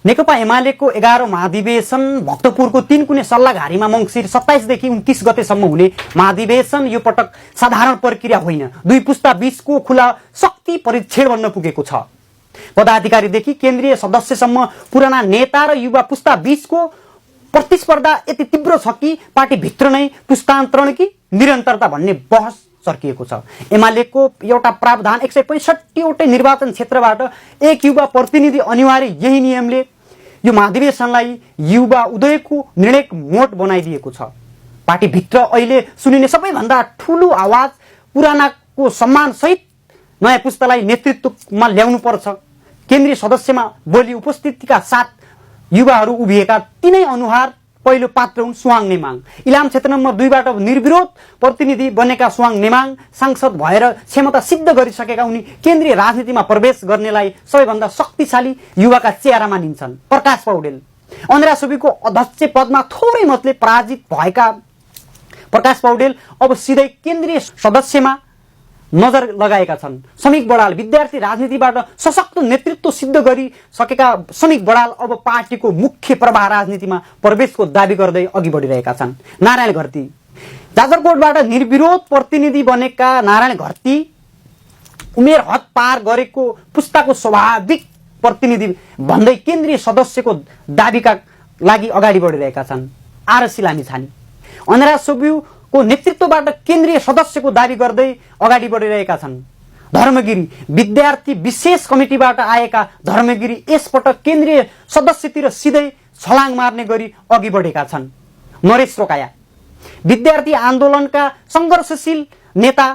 नेकपा एमालेको 11औं महाधिवेशन भक्तपुरको 3 कुने सल्लाहघारीमा मङ्सिर 27 देखि 29 गतेसम्म हुने महाधिवेशन यो पटक साधारण प्रक्रिया होइन, दुई पुस्ता बीचको खुला शक्ति परीक्षण बन्न पुगेको छ। पदाधिकारीदेखि केन्द्रीय सदस्यसम्म पुराना नेता र युवा पुस्ता बीचको प्रतिस्पर्धा यति तीव्र छ कि पार्टीभित्र नै पुस्तान्तरण कि निरन्तरता भन्ने बहस चर्किएको छ। एमालेको एउटा प्रावधान 165 वटै निर्वाचन क्षेत्रबाट एक युवा प्रतिनिधि अनिवार्य, यही नियमले यो महाधिवेशनलाई युवा उदयको निर्णायक मोड बनाइदिएको छ। पार्टीभित्र अहिले सुनिने सबैभन्दा ठूलो आवाज पुरानाको सम्मानसहित नयाँ पुस्तालाई नेतृत्वमा ल्याउनु पर्छ। केन्द्रीय सदस्यमा बोली उपस्थितिका साथ युवाहरू उभिएका तीनै अनुहार पहिलो पात्र हुन् सुवाङ नेमाङ। इलाम क्षेत्र नम्बर 2 बाट निर्विरोध प्रतिनिधि बनेका सुवाङ नेमाङ सांसद भएर क्षमता सिद्ध गरिसकेका उनी केन्द्रीय राजनीतिमा प्रवेश गर्नेलाई सबैभन्दा शक्तिशाली युवाका चेहरा मानिन्छन्। प्रकाश पौडेल अन्धेरा सुबीको अध्यक्ष पदमा थोरै मतले पराजित भएका प्रकाश पौडेल अब सिधै केन्द्रीय सदस्यमा नजर लगाएका छन्। समीक बडाल विद्यार्थी राजनीतिबाट सशक्त नेतृत्व सिद्ध गरिसकेका समीक बडाल अब पार्टीको मुख्य प्रवाह राजनीतिमा प्रवेशको दावी गर्दै अघि बढिरहेका छन्। नारायण घरती जाजरकोटबाट निर्विरोध प्रतिनिधि बनेका नारायण घरती उमेर हद पार गरेको पुस्ताको स्वाभाविक प्रतिनिधि भन्दै केन्द्रीय सदस्यको दावीका लागि अगाडि बढिरहेका छन्। आरसी लामिछाने अन्धेरा सुब्यूको नेतृत्वबाट केन्द्रीय सदस्यको दावी गर्दै अगाडि बढिरहेका छन्। धर्मगिरी विद्यार्थी विशेष कमिटीबाट आएका धर्मगिरी यसपटक केन्द्रीय सदस्यतिर सिधै छलाङ मार्ने गरी अघि बढेका छन्। नरेश रोकाया विद्यार्थी आन्दोलनका संघर्षशील नेता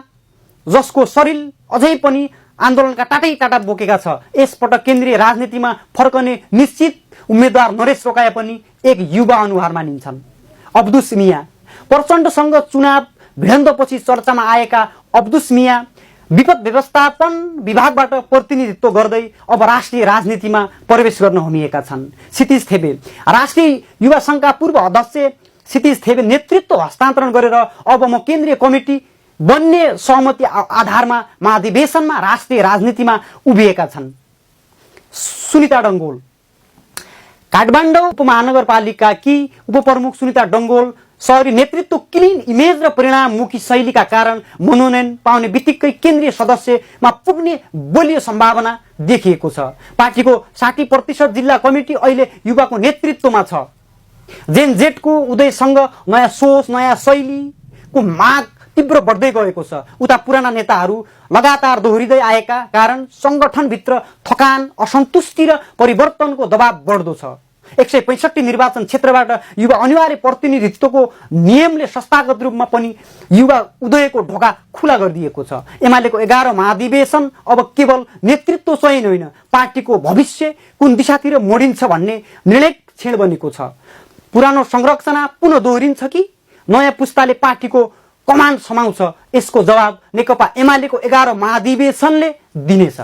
जसको शरीर अझै पनि आन्दोलनका टाटै टाटा बोकेका छ, यसपटक केन्द्रीय राजनीतिमा फर्कने निश्चित उम्मेद्वार नरेश रोकाया पनि एक युवा अनुहार मानिन्छन्। अब्दुस मिया प्रचण्डसँग चुनाव भिडन्तपछि चर्चामा आएका अब्दुस मिया विपद व्यवस्थापन विभागबाट प्रतिनिधित्व गर्दै अब राष्ट्रिय राजनीतिमा प्रवेश गर्न होमिएका छन्। क्षितिज थेबे राष्ट्रिय युवा संघका पूर्व अध्यक्ष क्षितिज थेबे नेतृत्व हस्तान्तरण गरेर अब म केन्द्रीय कमिटी बन्ने सहमति आधारमा महाधिवेशनमा राष्ट्रिय राजनीतिमा उभिएका छन्। सुनिता डङ्गोल काठमाडौँ उपमहानगरपालिकाकी उपप्रमुख सुनिता डङ्गोल शहरी नेतृत्व क्लिन इमेज र परिणाममुखी शैलीका कारण मनोनयन पाउने बित्तिकै केन्द्रीय सदस्यमा पुग्ने बलियो सम्भावना देखिएको छ। पार्टीको 60% जिल्ला कमिटी अहिले युवाको नेतृत्वमा छ। जेन जेटको उदयसँग नयाँ सोच नयाँ शैलीको माग तीव्र बढ्दै गएको छ। उता पुराना नेताहरू लगातार दोहोरिँदै आएका कारण संगठनभित्र थकान, असन्तुष्टि र परिवर्तनको दबाव बढ्दो छ। 165 निर्वाचन क्षेत्रबाट युवा अनिवार्य प्रतिनिधित्वको नियमले संस्थागत रूपमा पनि युवा उदयको ढोका खुला गरिदिएको छ। एमालेको 11औं महाधिवेशन अब केवल नेतृत्व चयन होइन, पार्टीको भविष्य कुन दिशातिर मोडिन्छ भन्ने निर्णायक क्षण बनेको छ। पुरानो संरचना पुनः दोहोरिन्छ कि नयाँ पुस्ताले पार्टीको कमान समाउँछ, यसको जवाब नेकपा एमालेको 11औं महाधिवेशनले दिनेछ।